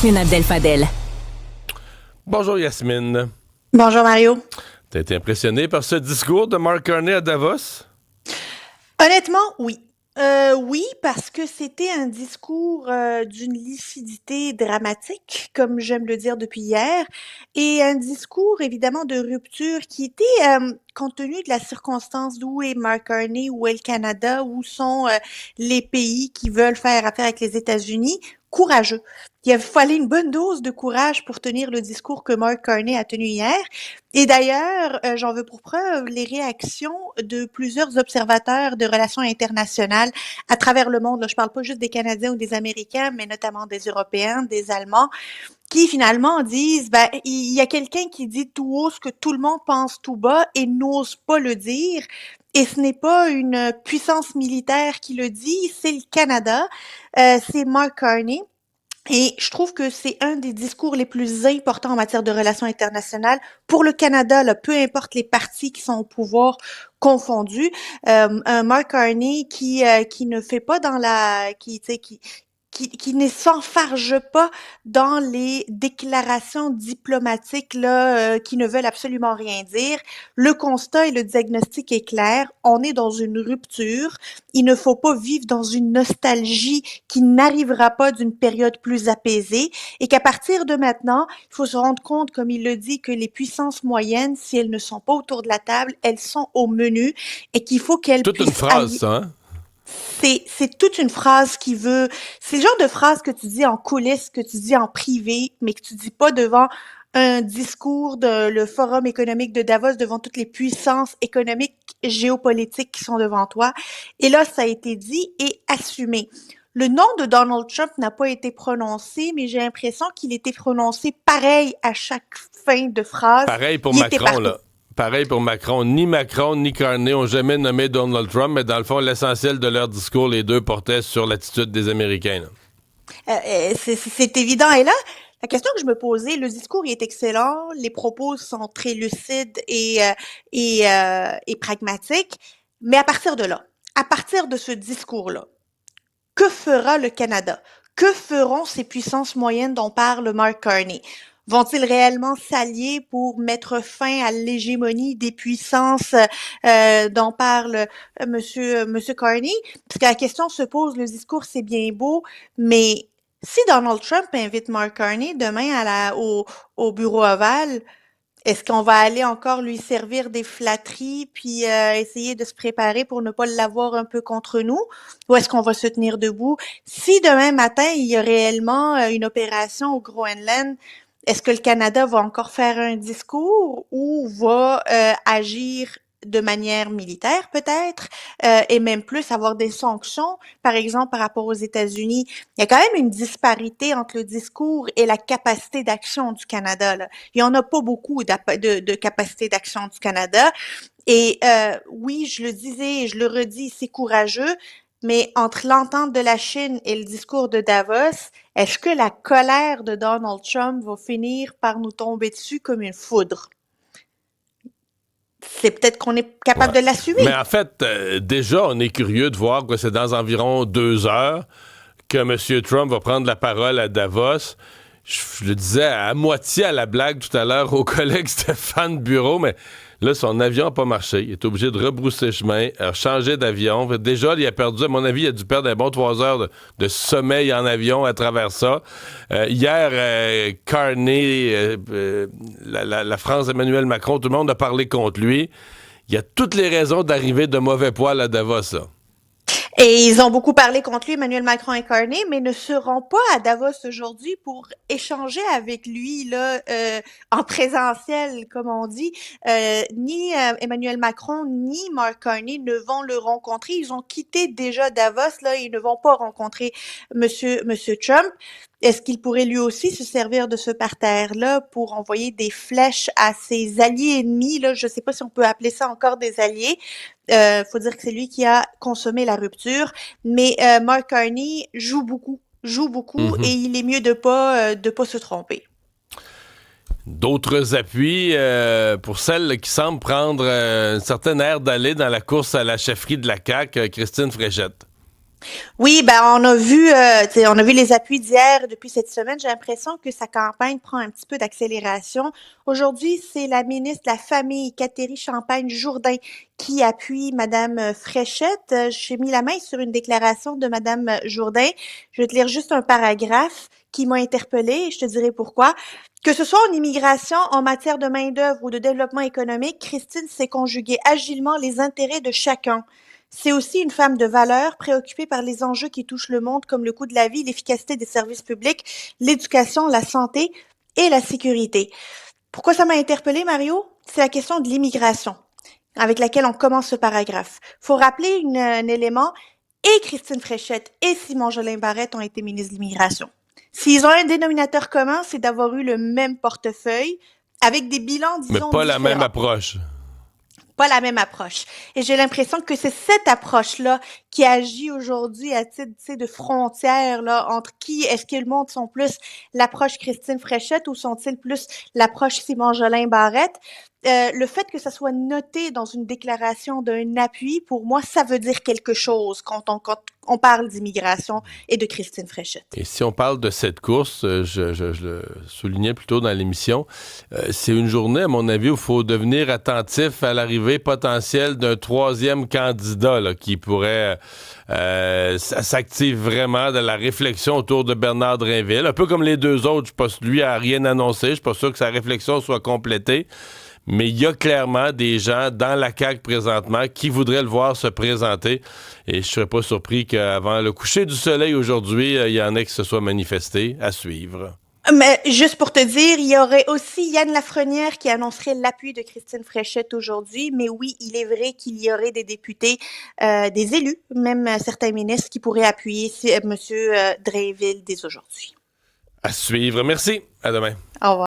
Yasmine Abdel-Fadel. Bonjour Yasmine. Bonjour Mario. T'as été impressionné par ce discours de Mark Carney à Davos? Honnêtement, oui. Oui, parce que c'était un discours d'une lucidité dramatique, comme j'aime le dire depuis hier, et un discours évidemment de rupture qui était, compte tenu de la circonstance d'où est Mark Carney, où est le Canada, où sont les pays qui veulent faire affaire avec les États-Unis, courageux. Il fallait une bonne dose de courage pour tenir le discours que Mark Carney a tenu hier. Et d'ailleurs, j'en veux pour preuve les réactions de plusieurs observateurs de relations internationales à travers le monde. Là, je parle pas juste des Canadiens ou des Américains, mais notamment des Européens, des Allemands, qui finalement disent, ben, il y a quelqu'un qui dit tout haut ce que tout le monde pense tout bas et n'ose pas le dire. Et ce n'est pas une puissance militaire qui le dit, c'est le Canada, c'est Mark Carney. Et je trouve que c'est un des discours les plus importants en matière de relations internationales pour le Canada, là, peu importe les partis qui sont au pouvoir confondus. Un Mark Carney qui ne fait pas dans la, qui ne s'enfarge pas dans les déclarations diplomatiques là qui ne veulent absolument rien dire. Le constat et le diagnostic est clair. On est dans une rupture. Il ne faut pas vivre dans une nostalgie qui n'arrivera pas d'une période plus apaisée et qu'à partir de maintenant, il faut se rendre compte, comme il le dit, que les puissances moyennes, si elles ne sont pas autour de la table, elles sont au menu et qu'il faut qu'elles Toute puissent une phrase, ça, hein? C'est toute une phrase qui veut, c'est le genre de phrase que tu dis en coulisses, que tu dis en privé, mais que tu dis pas devant un discours de le Forum économique de Davos, devant toutes les puissances économiques, géopolitiques qui sont devant toi. Et là, ça a été dit et assumé. Le nom de Donald Trump n'a pas été prononcé, mais j'ai l'impression qu'il était prononcé pareil à chaque fin de phrase. Pareil pour Il était Macron, partout. là. Pareil pour Macron. Ni Macron ni Carney ont jamais nommé Donald Trump, mais dans le fond, l'essentiel de leur discours, les deux portaient sur l'attitude des Américains, là. C'est évident. Et là, la question que je me posais, le discours il est excellent, les propos sont très lucides et pragmatiques, mais à partir de ce discours-là, que fera le Canada? Que feront ces puissances moyennes dont parle Mark Carney? Vont-ils réellement s'allier pour mettre fin à l'hégémonie des puissances dont parle Monsieur Carney? Parce que la question se pose, le discours c'est bien beau, mais si Donald Trump invite Mark Carney demain au bureau ovale, est-ce qu'on va aller encore lui servir des flatteries puis essayer de se préparer pour ne pas l'avoir un peu contre nous? Ou est-ce qu'on va se tenir debout? Si demain matin, il y a réellement une opération au Groenland, est-ce que le Canada va encore faire un discours ou va agir de manière militaire peut-être et même plus avoir des sanctions, par exemple par rapport aux États-Unis? Il y a quand même une disparité entre le discours et la capacité d'action du Canada, là. Il y en a pas beaucoup de capacité d'action du Canada. Et oui, je le disais et je le redis, c'est courageux, mais entre l'entente de la Chine et le discours de Davos, est-ce que la colère de Donald Trump va finir par nous tomber dessus comme une foudre? C'est peut-être qu'on est capable Ouais. de Mais l'assumer. en fait, déjà, on est curieux de voir que c'est dans environ 2 heures que M. Trump va prendre la parole à Davos. Je le disais à moitié à la blague tout à l'heure au collègue Stéphane Bureau, mais là, son avion n'a pas marché. Il est obligé de rebrousser chemin, changer d'avion. Déjà, il a perdu, à mon avis, il a dû perdre un bon 3 heures de sommeil en avion à travers ça. Hier, Carney, la France, Emmanuel Macron, tout le monde a parlé contre lui. Il y a toutes les raisons d'arriver de mauvais poil à Davos, là. Et ils ont beaucoup parlé contre lui, Emmanuel Macron et Carney, mais ne seront pas à Davos aujourd'hui pour échanger avec lui là en présentiel, comme on dit. Ni Emmanuel Macron ni Mark Carney ne vont le rencontrer. Ils ont quitté déjà Davos là, ils ne vont pas rencontrer Monsieur Trump. Est-ce qu'il pourrait lui aussi se servir de ce parterre-là pour envoyer des flèches à ses alliés ennemis là? Je ne sais pas si on peut appeler ça encore des alliés. Faut dire que c'est lui qui a consommé la rupture, mais Mark Carney joue beaucoup, et il est mieux de pas se tromper. D'autres appuis pour celle qui semble prendre un certain air d'aller dans la course à la chefferie de la CAQ, Christine Fréchette. Oui, on a vu les appuis d'hier depuis cette semaine. J'ai l'impression que sa campagne prend un petit peu d'accélération. Aujourd'hui, c'est la ministre de la Famille, Catherine Champagne-Jourdain, qui appuie Madame Fréchette. J'ai mis la main sur une déclaration de Madame Jourdain. Je vais te lire juste un paragraphe qui m'a interpellée et je te dirai pourquoi. Que ce soit en immigration, en matière de main-d'œuvre ou de développement économique, Christine sait conjuguer agilement les intérêts de chacun. C'est aussi une femme de valeur, préoccupée par les enjeux qui touchent le monde comme le coût de la vie, l'efficacité des services publics, l'éducation, la santé et la sécurité. Pourquoi ça m'a interpellée, Mario? C'est la question de l'immigration avec laquelle on commence ce paragraphe. Faut rappeler un élément, et Christine Fréchette et Simon Jolin Barrette ont été ministres de l'immigration. S'ils ont un dénominateur commun, c'est d'avoir eu le même portefeuille avec des bilans, Mais disons, pas la même différents. approche. Pas la même approche. Et j'ai l'impression que c'est cette approche-là qui agit aujourd'hui à titre, tu sais, de frontière, là, entre qui, est-ce que le monde sont plus l'approche Christine Fréchette ou sont-ils plus l'approche Simon Jolin Barrette? Le fait que ça soit noté dans une déclaration d'un appui, pour moi, ça veut dire quelque chose quand on parle d'immigration et de Christine Fréchette. Et si on parle de cette course, je le soulignais plus tôt dans l'émission, c'est une journée, à mon avis, où il faut devenir attentif à l'arrivée potentielle d'un troisième candidat là, qui pourrait ça s'active vraiment dans la réflexion autour de Bernard Drinville. Un peu comme les deux autres, je pense lui a rien annoncé. Je suis pas sûr que sa réflexion soit complétée. Mais il y a clairement des gens dans la CAQ présentement qui voudraient le voir se présenter. Et je serais pas surpris qu'avant le coucher du soleil aujourd'hui, il y en ait qui se soient manifestés à suivre. Mais juste pour te dire, il y aurait aussi Yann Lafrenière qui annoncerait l'appui de Christine Fréchette aujourd'hui. Mais oui, il est vrai qu'il y aurait des députés, des élus, même certains ministres qui pourraient appuyer Monsieur Drainville dès aujourd'hui. À suivre. Merci. À demain. Au revoir.